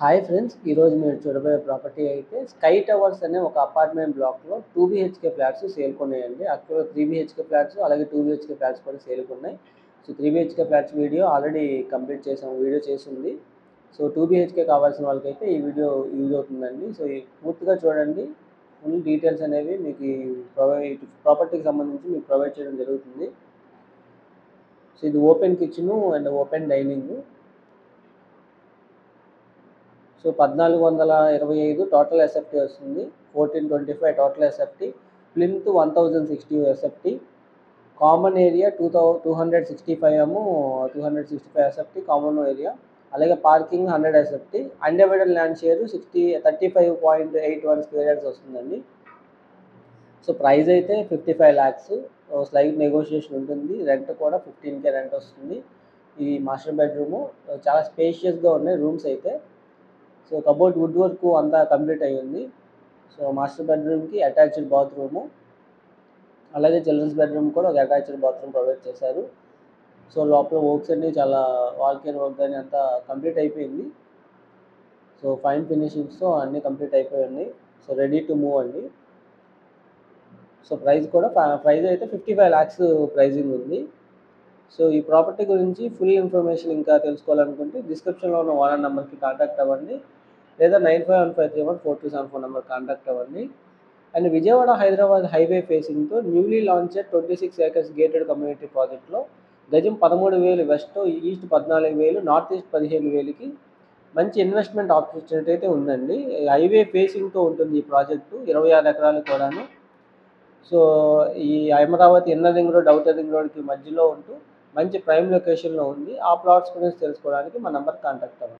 Hi friends, ఈరోజు మీరు చూడబోయే ప్రాపర్టీ అయితే స్కై టవర్స్ అనే ఒక అపార్ట్మెంట్ బ్లాక్లో 2 BHK ఫ్లాట్స్ సేల్కొన్నాయండి. యాక్చువల్గా 3 BHK ఫ్లాట్స్ అలాగే 2 BHK ఫ్లాట్స్ కూడా సేల్కొన్నాయి. So 3 BHK flats video already complete చేసాము, వీడియో చేసింది. సో 2 BHK కావాల్సిన వాళ్ళకైతే ఈ వీడియో యూజ్ అవుతుందండి. సో ఈ పూర్తిగా చూడండి, ఫుల్ డీటెయిల్స్ అనేవి మీకు ఈ ప్రాపర్టీకి సంబంధించి మీకు ప్రొవైడ్ చేయడం జరుగుతుంది. సో ఇది open kitchen and open dining. So 1425 total SFT వస్తుంది. 1425 total SFT. Plinth 1060 SFT. Common area 265 ఏమో 265 ఎస్ఎఫ్టీ కామన్ ఏరియా. అలాగే parking 100 SFT. Undivided land share 35.81 square yards వస్తుందండి. సో ప్రైస్ అయితే 55 lakhs. స్లైట్ నెగోషియేషన్ ఉంటుంది. Rent కూడా 15K rent వస్తుంది. ఈ master bedroom చాలా స్పేషియస్గా ఉన్నాయి రూమ్స్ అయితే. సో కబోర్డ్ వుడ్ వర్క్ అంతా కంప్లీట్ అయ్యింది. సో మాస్టర్ బెడ్రూమ్కి అటాచ్డ్ బాత్రూము, అలాగే చిల్డ్రన్స్ బెడ్రూమ్ కూడా ఒక అటాచ్డ్ బాత్రూమ్ ప్రొవైడ్ చేశారు. సో లోపల వర్క్స్ అన్ని చాలా వాల్కేర్ వర్క్ కానీ అంతా కంప్లీట్ అయిపోయింది. సో ఫైన్ ఫినిషింగ్స్తో అన్నీ కంప్లీట్ అయిపోయింది. సో రెడీ టు మూవ్ అండి. సో ప్రైస్ అయితే 55 lakhs ప్రైజింగ్ ఉంది. సో ఈ ప్రాపర్టీ గురించి ఫుల్ ఇన్ఫర్మేషన్ ఇంకా తెలుసుకోవాలనుకుంటే డిస్క్రిప్షన్లో ఉన్న ఓనర్ నెంబర్కి కాంటాక్ట్ అవ్వండి, లేదా 9515314274 నెంబర్ కాంటాక్ట్ అవ్వండి. అండ్ విజయవాడ హైదరాబాద్ హైవే ఫేసింగ్తో newly launched 26 acres gated community ప్రాజెక్ట్లో గజం 13,000 వెస్ట్, ఈస్ట్ 14,000, నార్త్ ఈస్ట్ 15,000కి మంచి ఇన్వెస్ట్మెంట్ ఆపర్చునిటీ అయితే ఉందండి. హైవే ఫేసింగ్తో ఉంటుంది ఈ ప్రాజెక్టు, 26 ఎకరాలు కూడాను. సో ఈ Amaravati inner ring road, outer ring రోడ్కి మధ్యలో ఉంటూ మంచి ప్రైమ్ లొకేషన్లో ఉంది. ఆ ప్లాట్స్ గురించి తెలుసుకోవడానికి మా నెంబర్ కాంటాక్ట్ అవ్వండి.